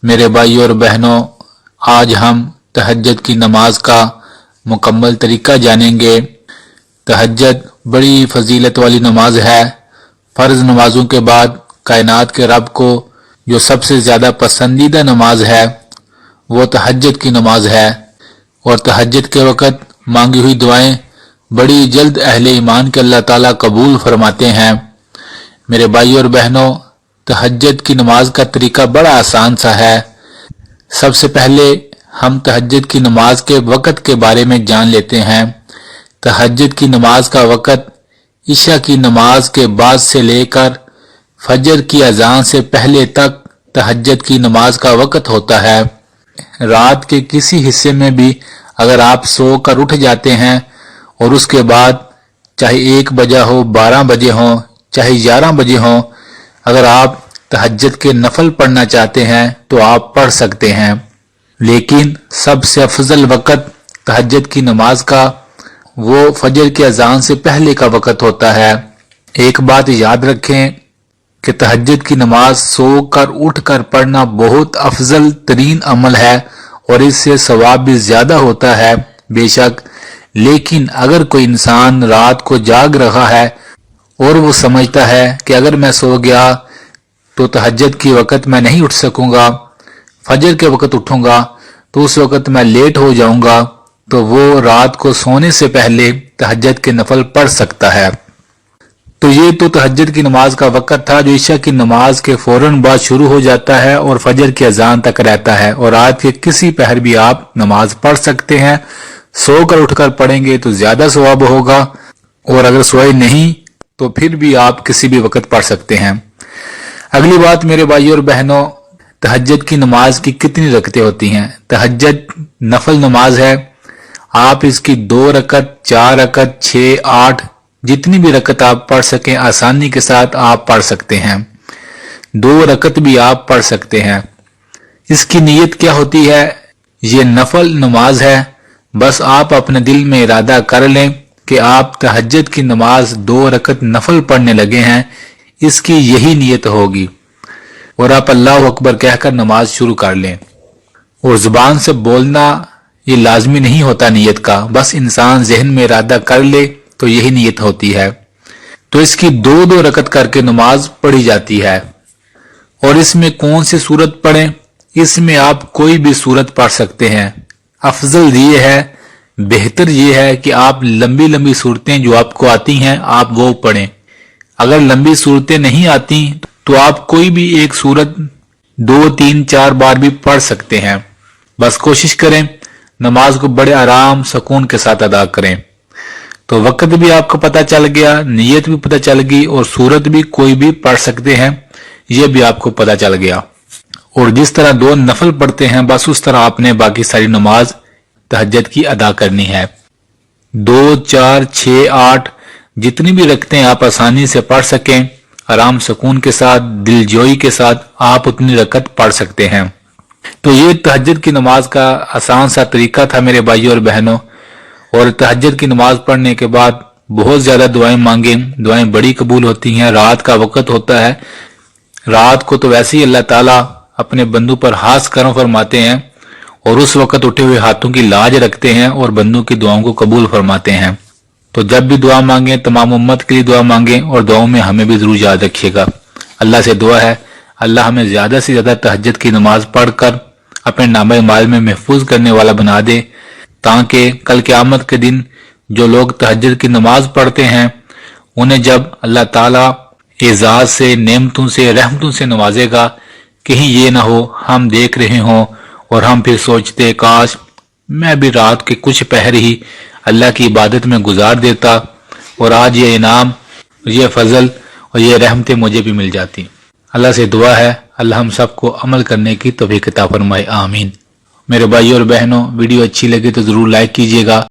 میرے بھائیوں اور بہنوں، آج ہم تہجد کی نماز کا مکمل طریقہ جانیں گے۔ تہجد بڑی فضیلت والی نماز ہے۔ فرض نمازوں کے بعد کائنات کے رب کو جو سب سے زیادہ پسندیدہ نماز ہے وہ تہجد کی نماز ہے، اور تہجد کے وقت مانگی ہوئی دعائیں بڑی جلد اہل ایمان کے اللہ تعالیٰ قبول فرماتے ہیں۔ میرے بھائیوں اور بہنوں، تہجد کی نماز کا طریقہ بڑا آسان سا ہے۔ سب سے پہلے ہم تہجد کی نماز کے وقت کے بارے میں جان لیتے ہیں۔ تہجد کی نماز کا وقت عشاء کی نماز کے بعد سے لے کر فجر کی اذان سے پہلے تک تہجد کی نماز کا وقت ہوتا ہے۔ رات کے کسی حصے میں بھی اگر آپ سو کر اٹھ جاتے ہیں اور اس کے بعد چاہے 1 بجے ہو، 12 بجے ہو، چاہے 11 بجے ہو، اگر آپ تہجد کے نفل پڑھنا چاہتے ہیں تو آپ پڑھ سکتے ہیں، لیکن سب سے افضل وقت تہجد کی نماز کا وہ فجر کی اذان سے پہلے کا وقت ہوتا ہے۔ ایک بات یاد رکھیں کہ تہجد کی نماز سو کر اٹھ کر پڑھنا بہت افضل ترین عمل ہے اور اس سے ثواب بھی زیادہ ہوتا ہے بے شک، لیکن اگر کوئی انسان رات کو جاگ رہا ہے اور وہ سمجھتا ہے کہ اگر میں سو گیا تو تہجد کی وقت میں نہیں اٹھ سکوں گا، فجر کے وقت اٹھوں گا تو اس وقت میں لیٹ ہو جاؤں گا، تو وہ رات کو سونے سے پہلے تہجد کے نفل پڑھ سکتا ہے۔ تو یہ تو تہجد کی نماز کا وقت تھا جو عشاء کی نماز کے فوراً بعد شروع ہو جاتا ہے اور فجر کی اذان تک رہتا ہے، اور رات کے کسی پہر بھی آپ نماز پڑھ سکتے ہیں۔ سو کر اٹھ کر پڑھیں گے تو زیادہ ثواب ہوگا، اور اگر سوئے نہیں تو پھر بھی آپ کسی بھی وقت پڑھ سکتے ہیں۔ اگلی بات میرے بھائیوں اور بہنوں، تہجد کی نماز کی کتنی رکعتیں ہوتی ہیں؟ تہجد نفل نماز ہے، آپ اس کی 2 رکعت، 4 رکعت، 6، 8 جتنی بھی رکعت آپ پڑھ سکیں آسانی کے ساتھ آپ پڑھ سکتے ہیں۔ 2 رکعت بھی آپ پڑھ سکتے ہیں۔ اس کی نیت کیا ہوتی ہے؟ یہ نفل نماز ہے، بس آپ اپنے دل میں ارادہ کر لیں کہ آپ تہجد کی نماز 2 رکعت نفل پڑھنے لگے ہیں، اس کی یہی نیت ہوگی، اور آپ اللہ اکبر کہہ کر نماز شروع کر لیں۔ اور زبان سے بولنا یہ لازمی نہیں ہوتا نیت کا، بس انسان ذہن میں ارادہ کر لے تو یہی نیت ہوتی ہے۔ تو اس کی 2 رکعت کر کے نماز پڑھی جاتی ہے۔ اور اس میں کون سی سورت پڑھیں؟ اس میں آپ کوئی بھی سورت پڑھ سکتے ہیں۔ افضل یہ ہے، بہتر یہ ہے کہ آپ لمبی لمبی سورتیں جو آپ کو آتی ہیں آپ وہ پڑھیں۔ اگر لمبی سورتیں نہیں آتی تو آپ کوئی بھی ایک سورت 2، 3، 4 بار بھی پڑھ سکتے ہیں، بس کوشش کریں نماز کو بڑے آرام سکون کے ساتھ ادا کریں۔ تو وقت بھی آپ کو پتہ چل گیا، نیت بھی پتہ چل گئی، اور سورت بھی کوئی بھی پڑھ سکتے ہیں یہ بھی آپ کو پتہ چل گیا۔ اور جس طرح 2 نفل پڑھتے ہیں بس اس طرح آپ نے باقی ساری نماز تہجد کی ادا کرنی ہے۔ 2، 4، 6، 8 جتنی بھی رکعتیں آپ آسانی سے پڑھ سکیں، آرام سکون کے ساتھ، دل جوئی کے ساتھ آپ اتنی رکعت پڑھ سکتے ہیں۔ تو یہ تہجد کی نماز کا آسان سا طریقہ تھا میرے بھائیوں اور بہنوں۔ اور تہجد کی نماز پڑھنے کے بعد بہت زیادہ دعائیں مانگیں، دعائیں بڑی قبول ہوتی ہیں۔ رات کا وقت ہوتا ہے، رات کو تو ویسے ہی اللہ تعالیٰ اپنے بندوں پر خاص کرم فرماتے ہیں، اور اس وقت اٹھے ہوئے ہاتھوں کی لاج رکھتے ہیں اور بندوں کی دعاؤں کو قبول فرماتے ہیں۔ تو جب بھی دعا مانگیں تمام امت کے لیے دعا مانگیں، اور دعاؤں میں ہمیں بھی ضرور یاد رکھیے گا۔ اللہ سے دعا ہے اللہ ہمیں زیادہ سے زیادہ تہجد کی نماز پڑھ کر اپنے نامہ اعمال میں محفوظ کرنے والا بنا دے، تاکہ کل قیامت کے دن جو لوگ تہجد کی نماز پڑھتے ہیں انہیں جب اللہ تعالیٰ اعزاز سے، نعمتوں سے، رحمتوں سے نوازے گا، کہیں یہ نہ ہو ہم دیکھ رہے ہوں اور ہم پھر سوچتے کاش میں بھی رات کے کچھ پہر ہی اللہ کی عبادت میں گزار دیتا اور آج یہ انعام، یہ فضل اور یہ رحمتیں مجھے بھی مل جاتی۔ اللہ سے دعا ہے اللہ ہم سب کو عمل کرنے کی توفیق عطا فرمائے، آمین۔ میرے بھائیوں اور بہنوں، ویڈیو اچھی لگے تو ضرور لائک کیجیے گا۔